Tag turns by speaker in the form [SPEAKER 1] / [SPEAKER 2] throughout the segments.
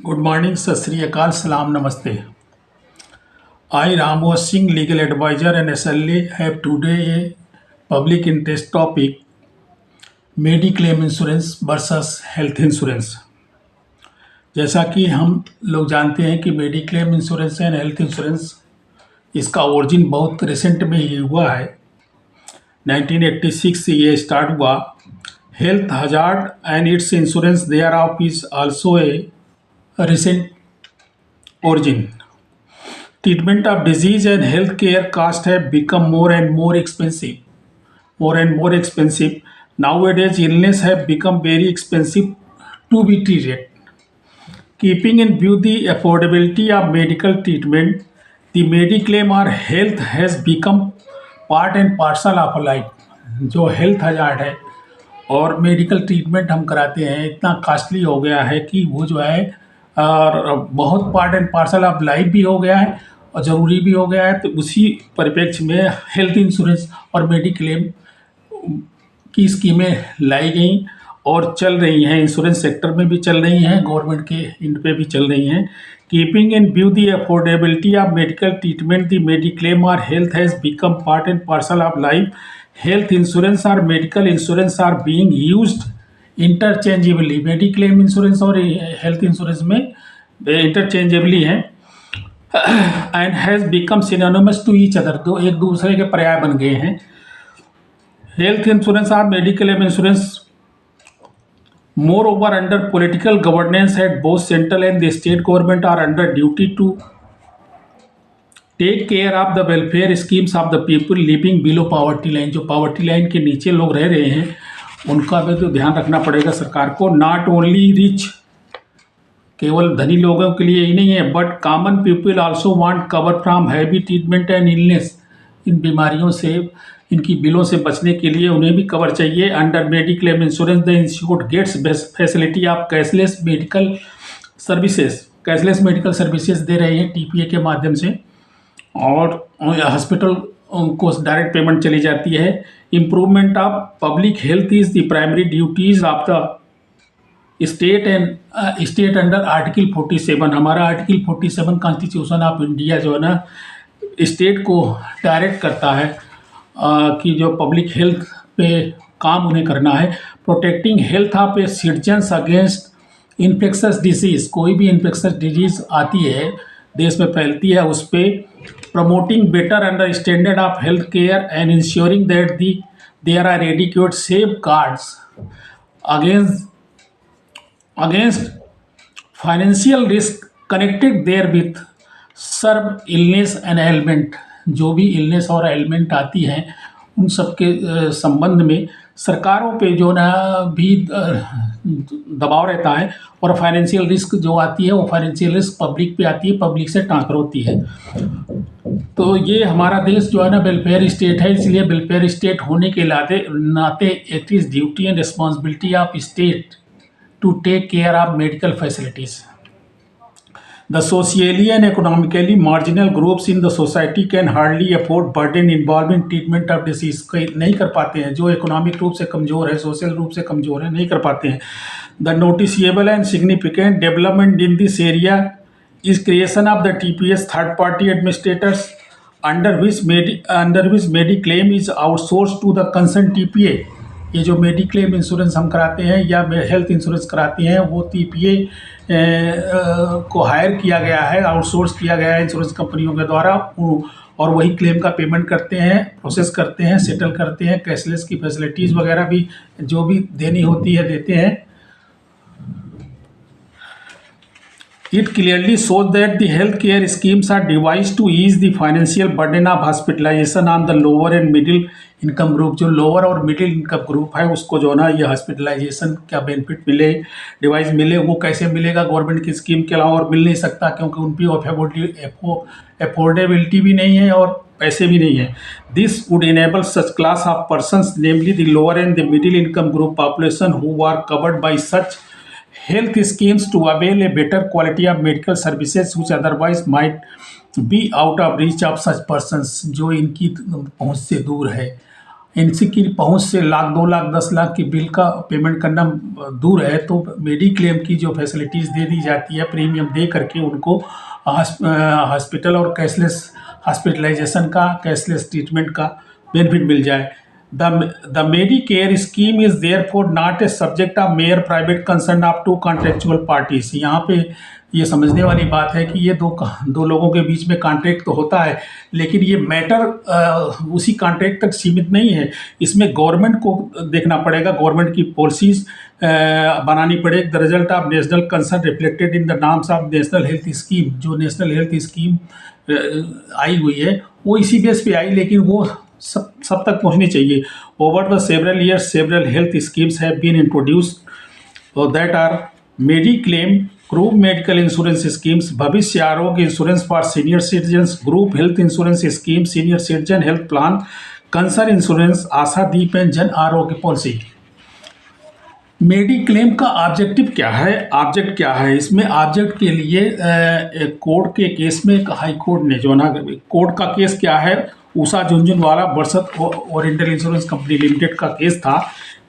[SPEAKER 1] Good morning, Sat Sri Akal, Salam, Namaste. I, Ramwar Singh, legal advisor and SLA, have today a public interest topic: mediclaim insurance versus health insurance. जैसा कि हम लोग जानते हैं कि mediclaim insurance and health insurance इसका origin बहुत recent में ही हुआ है। 1986 से ये स्टार्ट हुआ। Health hazard and its insurance thereof is also a recent origin. Treatment of disease and healthcare costs have become more and more expensive. Nowadays, illness have become very expensive to be treated. Keeping in view the affordability of medical treatment, the Mediclaim or health has become part and parcel of life. जो health hazard है और medical treatment हम कराते हैं इतना costly हो गया है कि वो जो है और बहुत part and parcel of life भी हो गया है और ज़रूरी भी हो गया है। तो उसी परिप्रेक्ष्य में हेल्थ इंश्योरेंस और मेडिक्लेम की स्कीमें लाई गई और चल रही हैं। इंश्योरेंस सेक्टर में भी चल रही हैं, गवर्नमेंट के इन पे भी चल रही हैं। Keeping in view the affordability of medical treatment, the mediclaim और health has become part and parcel of life. Health insurance और medical insurance are being used interchangeably. Mediclaim insurance और हेल्थ इंश्योरेंस में इंटरचेंजेबली हैं and has become synonymous to each other, तो एक दूसरे के पर्याय बन गए हैं। हेल्थ इंश्योरेंस और mediclaim insurance moreover under political governance at both central and the state government are under duty to take care of the welfare schemes of the people living below poverty line. जो poverty line के नीचे लोग रह रहे हैं उनका भी तो ध्यान रखना पड़ेगा सरकार को। नॉट ओनली रिच, केवल धनी लोगों के लिए ही नहीं है, but common people also want cover from heavy treatment and illness. इन बीमारियों से, इनकी बिलों से बचने के लिए उन्हें भी कवर चाहिए। Under mediclaim insurance the institute gets best facility of cashless medical services. Cashless medical services दे रहे हैं टीपीए के माध्यम से और हॉस्पिटल को डायरेक्ट पेमेंट चली जाती है। Improvement of public health is the primary duties of the state and state under article 47। हमारा आर्टिकल 47 कॉन्स्टिट्यूशन ऑफ इंडिया जो है ना स्टेट को डायरेक्ट करता है कि जो पब्लिक हेल्थ पे काम उन्हें करना है। Protecting health of A citizens against infectious disease. कोई भी इन्फेक्शस डिजीज़ आती है, देश में फैलती है, उस पर promoting better understanding of health care and insuring that there are adequate safeguards against financial risk connected therewith severe illness and ailment. जो भी इलनेस और एलिमेंट आती हैं उन सब के संबंध में सरकारों पे जो ना भी दबाव रहता है और फाइनेंशियल रिस्क जो आती है वो फाइनेंशियल रिस्क पब्लिक पे आती है, पब्लिक से ट्रांसफर होती है। तो ये हमारा देश जो है ना वेलफेयर स्टेट है, इसलिए वेलफेयर स्टेट होने के नाते it is duty and responsibility of state to take care of medical facilities. The socially and economically marginal groups in the society can hardly afford burden involved in treatment of disease। नहीं कर पाते हैं, जो economic रूप से कमज़ोर है, social रूप से कमज़ोर है, नहीं कर पाते हैं। The noticeable and significant development in this area is creation of the TPS third party administrators under which Mediclaim is outsourced to the concerned TPA। ये जो मेडिक्लेम इंश्योरेंस हम कराते हैं या हेल्थ इंश्योरेंस कराते हैं वो टीपीए को हायर किया गया है, आउटसोर्स किया गया है इंश्योरेंस कंपनियों के द्वारा, और वही क्लेम का पेमेंट करते हैं, प्रोसेस करते हैं, सेटल करते हैं। कैशलेस की फैसिलिटीज़ वगैरह भी जो भी देनी होती है देते हैं। It clearly shows that the healthcare schemes are devised to ease the financial burden of hospitalization on the lower and middle income group। जो लोअर और मिडिल इनकम ग्रुप है उसको जो ना ये हॉस्पिटलाइजेशन का बेनिफिट मिले, डिवाइस मिले। वो कैसे मिलेगा? गवर्नमेंट की स्कीम के अलावा और मिल नहीं सकता, क्योंकि उन पर अफोर्डेबिलिटी भी नहीं है और पैसे भी नहीं है। This would enable such class of persons namely the lower and the middle income group population who are covered by such health schemes to avail a better quality of medical services which otherwise might be out of reach of such persons। जो इनकी पहुंच से दूर है, इनकी पहुंच से लाख 2 लाख 10 लाख की बिल का पेमेंट करना दूर है, तो मेडिक्लेम की जो फैसिलिटीज़ दे दी जाती है प्रीमियम दे करके उनको हॉस्पिटल और कैशलेस हॉस्पिटलाइजेशन का, कैशलेस ट्रीटमेंट का बेनिफिट मिल जाए। The medicare scheme is therefore not a subject of mere private concern of two contractual parties. यहाँ पे ये समझने वाली बात है कि ये दो लोगों के बीच में कॉन्ट्रैक्ट तो होता है, लेकिन ये मैटर उसी कॉन्ट्रैक्ट तक सीमित नहीं है। इसमें गवर्नमेंट को देखना पड़ेगा, गवर्नमेंट की पॉलिसीज़ बनानी पड़ेगी। The result of national concern reflected in the norms of national health scheme. जो नेशनल हेल्थ स्कीम आई हुई है वो इसी बेस पे आई, लेकिन वो सब तक पहुंचनी चाहिए। Over the several years several health schemes have been introduced that are mediclaim, group medical insurance schemes, Bhavishya Arogya insurance for senior citizens, group health insurance scheme, senior citizen health plan, cancer insurance, Asha Deep and Jan Arogya policy. Mediclaim का objective क्या है, object क्या है? इसमें object के लिए court के case में एक हाई कोर्ट ने जो ना, कोर्ट का केस क्या है, Usha Jhunjhunwala versus Oriental Insurance Company Limited का केस था।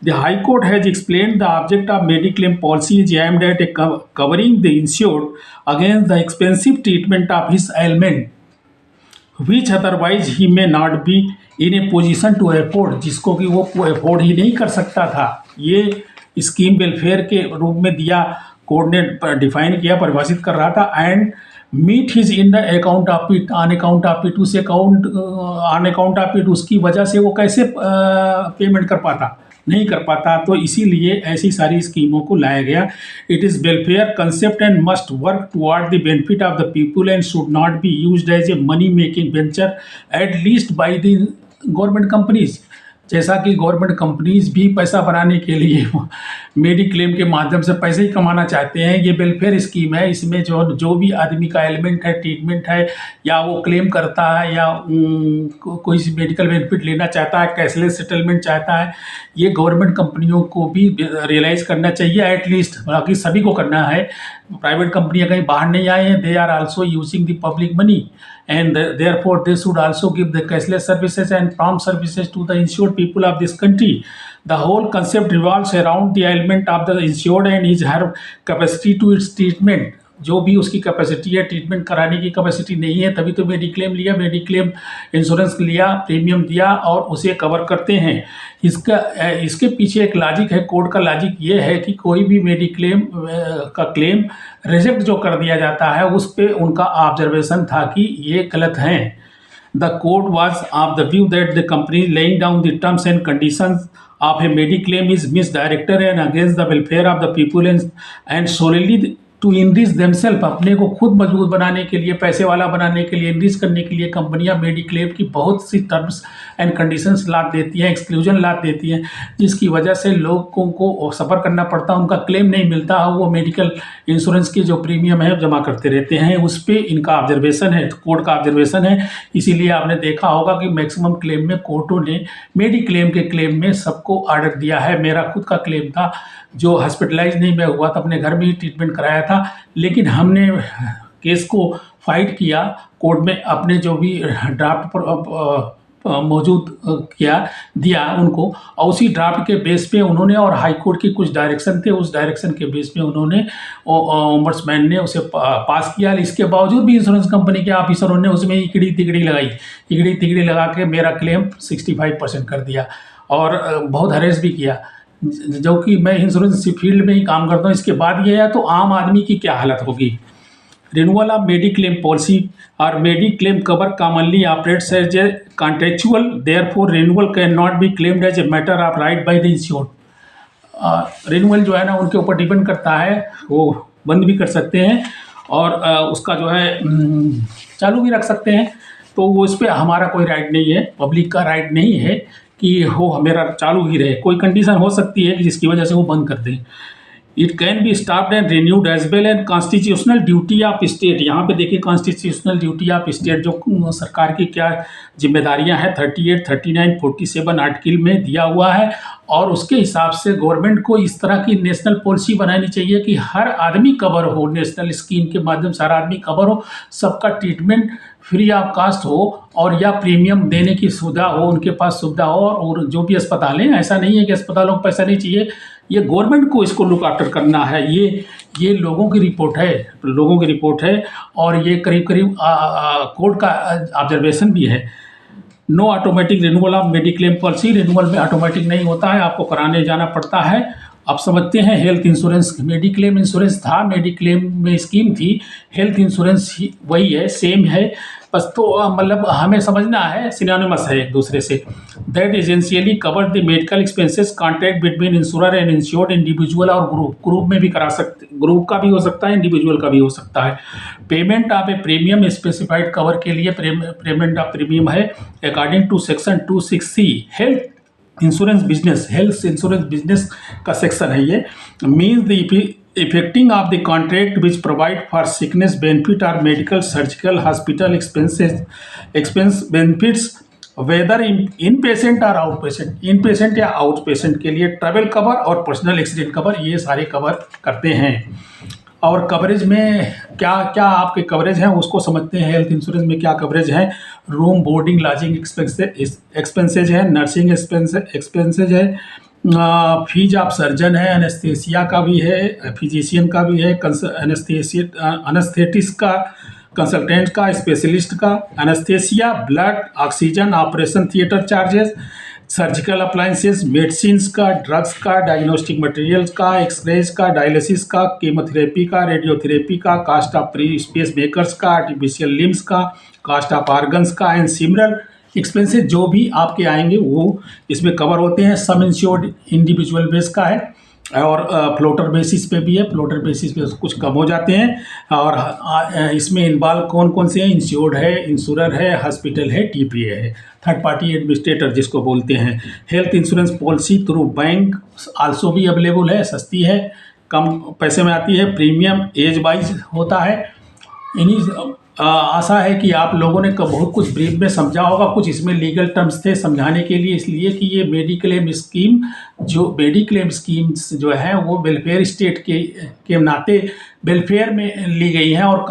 [SPEAKER 1] The high court has explained the object of mediclaim policy is aimed at covering the insured against the expensive treatment of his ailment which otherwise he may not be in a position to afford, जिसको कि वो afford ही नहीं कर सकता था। ये scheme welfare के रूप में दिया, कोर्ट ने डिफाइन किया, परिभाषित कर रहा था। And meet his in the account of it, on account of it, उस account on account of it, उसकी वजह से वो कैसे पेमेंट कर पाता, नहीं कर पाता। तो इसीलिए ऐसी सारी स्कीमों को लाया गया। It is welfare concept and must work toward the benefit of the people and should not be used as a money making venture at least by the government companies. जैसा कि गवर्नमेंट कंपनीज भी पैसा बनाने के लिए mediclaim के माध्यम से पैसे ही कमाना चाहते हैं। ये वेलफेयर स्कीम है, इसमें जो भी आदमी का एलिमेंट है, ट्रीटमेंट है, या वो क्लेम करता है या कोई सी मेडिकल बेनिफिट लेना चाहता है, कैशलेस सेटलमेंट चाहता है, ये गवर्नमेंट कंपनियों को भी रियलाइज़ करना चाहिए एटलीस्ट। बाकी सभी को करना है, प्राइवेट कंपनियां कहीं बाहर नहीं आए हैं। They are also using the public money and therefore they should also give the cashless services and prompt services to the insured people of this country. The whole concept revolves around the element of the insured and his her capacity to its treatment. जो भी उसकी capacity है, treatment कराने की capacity नहीं है, तभी तो मेडिक्लेम लिया, मेडिक्लेम इंश्योरेंस लिया, प्रीमियम दिया और उसे कवर करते हैं। इसके पीछे एक लॉजिक है, कोर्ट का लॉजिक ये है कि कोई भी मेडिक्लेम का क्लेम रिजेक्ट जो कर दिया जाता है, उस पर उनका ऑब्जर्वेशन था कि ये गलत हैं। The court was of the view that the company laying down the terms and conditions of a mediclaim is misdirected and against the welfare of the people and solely to enrich themselves, अपने को खुद मजबूत बनाने के लिए, पैसे वाला बनाने के लिए, इनरीच करने के लिए कंपनियां मेडिक्लेम की बहुत सी टर्म्स एंड कंडीशंस लाद देती हैं, एक्सक्लूजन लाद देती हैं, जिसकी वजह से लोगों को सफ़र करना पड़ता है, उनका क्लेम नहीं मिलता। वो मेडिकल इंश्योरेंस के जो प्रीमियम है जमा करते रहते हैं, उस पर इनका ऑब्जर्वेशन है, कोर्ट का ऑब्जर्वेशन है। इसीलिए आपने देखा होगा कि मैक्सिमम क्लेम में कोर्टों ने मेडिक्लेम के क्लेम में सबको ऑर्डर दिया है। मेरा खुद का क्लेम था, जो हॉस्पिटलाइज नहीं मैं हुआ था, अपने घर में ही ट्रीटमेंट कराया था, लेकिन हमने केस को फाइट किया कोर्ट में, अपने जो भी ड्राफ्ट पर मौजूद दिया उनको, और उसी ड्राफ्ट के बेस पे उन्होंने, और हाई कोर्ट की कुछ डायरेक्शन थे, उस डायरेक्शन के बेस पे उन्होंने, ओम्बड्समैन ने उसे पास किया। इसके बावजूद भी इंश्योरेंस कंपनी के ऑफिसरों ने उसमें इकड़ी तिकड़ी लगा के मेरा क्लेम 65% कर दिया और बहुत हरेस भी किया। जो कि मैं इंश्योरेंस फील्ड में ही काम करता हूँ, इसके बाद ये है तो आम आदमी की क्या हालत होगी। रिन्यूअल ऑफ मेडिक्लेम पॉलिसी और mediclaim cover commonly operates as a contractual, therefore renewal can not be claimed as a matter of right by the insured. Renewal जो है ना उनके ऊपर डिपेंड करता है, वो बंद भी कर सकते हैं और उसका जो है चालू भी रख सकते हैं। तो वो इस पर हमारा कोई राइट नहीं है, पब्लिक का राइट नहीं है कि वो मेरा चालू ही रहे। कोई कंडीशन हो सकती है कि जिसकी वजह से वो बंद कर दें। It can be stopped and renewed as well and constitutional duty of state. यहाँ पे देखिए कॉन्स्टिट्यूशनल ड्यूटी ऑफ स्टेट जो सरकार की क्या जिम्मेदारियां हैं 38, 39, 47 आर्टिकल में दिया हुआ है, और उसके हिसाब से गवर्नमेंट को इस तरह की नेशनल पॉलिसी बनानी चाहिए कि हर आदमी कवर हो, नेशनल स्कीम के माध्यम से हर आदमी कवर हो, सबका ट्रीटमेंट फ्री ऑफ कास्ट हो, और या प्रीमियम देने की सुविधा हो, उनके पास सुविधा हो। और जो भी अस्पताल हैं, ऐसा नहीं है कि अस्पतालों को पैसा नहीं चाहिए, ये गवर्नमेंट को इसको लुक आफ्टर करना है। ये लोगों की रिपोर्ट है, और ये करीब करीब कोर्ट का ऑब्जर्वेशन भी है। No automatic renewal of mediclaim policy, renewal में ऑटोमेटिक नहीं होता है, आपको कराने जाना पड़ता है। आप समझते हैं हेल्थ इंश्योरेंस, मेडिक्लेम इंश्योरेंस था, मेडिक्लेम में स्कीम थी, हेल्थ इंश्योरेंस वही है, सेम है, बस तो मतलब हमें समझना है, सिनोनिमस है एक दूसरे से। That essentially cover the medical expenses contract between insurer and insured individual और ग्रुप में भी करा सकते, ग्रुप का भी हो सकता है, इंडिविजुअल का भी हो सकता है। Payment of a premium specified cover के लिए पेमेंट ऑफ प्रीमियम है according to section 26C health insurance business का सेक्शन है। ये means the effecting of the contract which provide for sickness benefit और medical surgical hospital expense benefits whether in patient और out patient, in patient या out patient के लिए travel cover और personal accident cover, ये सारे कवर करते हैं। और कवरेज में क्या क्या आपके कवरेज हैं उसको समझते हैं। हेल्थ इंश्योरेंस में क्या कवरेज है? रूम, बोर्डिंग, लॉजिंग एक्सपेंसेज है, नर्सिंग एक्सपेंसेज है, फीस ऑफ सर्जन है, एनेस्थेसिया का भी है, फिजिशियन का भी है, एनेस्थेटिस्ट का, कंसल्टेंट का, स्पेशलिस्ट का, anaesthesia, blood, oxygen, operation theatre charges, surgical appliances, medicines का, ड्रग्स का, डायग्नोस्टिक मटेरियल्स का, एक्सरेज का, डायलिसिस का, कीमोथेरेपी का, रेडियोथेरेपी का, cost of pre space makers का, आर्टिफिशियल लिम्स का, कास्ट ऑफ ऑर्गन्स का एंड सिमिलर एक्सपेंसेस जो भी आपके आएंगे वो इसमें कवर होते हैं। सम इंश्योर्ड इंडिविजुअल बेस का है और फ्लोटर बेसिस पे भी है, फ्लोटर बेसिस पे कुछ कम हो जाते हैं। और इसमें इन्वॉल्व कौन कौन से हैं? इंश्योर्ड है, इंश्योरर है, हॉस्पिटल है, टीपीए है, थर्ड पार्टी एडमिनिस्ट्रेटर जिसको बोलते हैं। Health insurance policy through bank also भी अवेलेबल है, सस्ती है, कम पैसे में आती है, प्रीमियम एज वाइज होता है। इन्हीं आशा है कि आप लोगों ने बहुत कुछ ब्रीफ में समझा होगा। कुछ इसमें लीगल टर्म्स थे समझाने के लिए, इसलिए कि ये मेडिक्लेम स्कीम्स जो है वो वेलफेयर स्टेट के नाते वेलफेयर में ली गई हैं, और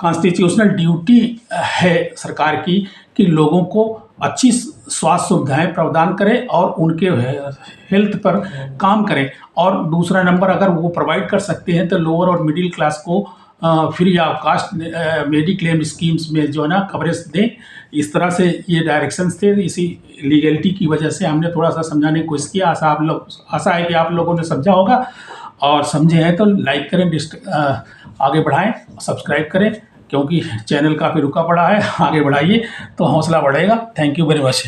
[SPEAKER 1] कॉन्स्टिट्यूशनल ड्यूटी है सरकार की कि लोगों को अच्छी स्वास्थ्य सुविधाएं प्रदान करें और उनके हेल्थ पर काम करें। और दूसरा नंबर, अगर वो प्रोवाइड कर सकते हैं तो लोअर और मिडिल क्लास को free of cost mediclaim schemes में जो है ना कवरेज दें। इस तरह से ये डायरेक्शंस थे, इसी लीगलिटी की वजह से हमने थोड़ा सा समझाने की कोशिश किया। आशा है कि आप लोगों ने समझा होगा, और समझे हैं तो लाइक करें, आगे बढ़ाएं, सब्सक्राइब करें, क्योंकि चैनल काफ़ी रुका पड़ा है, आगे बढ़ाइए तो हौसला बढ़ेगा। Thank you very much.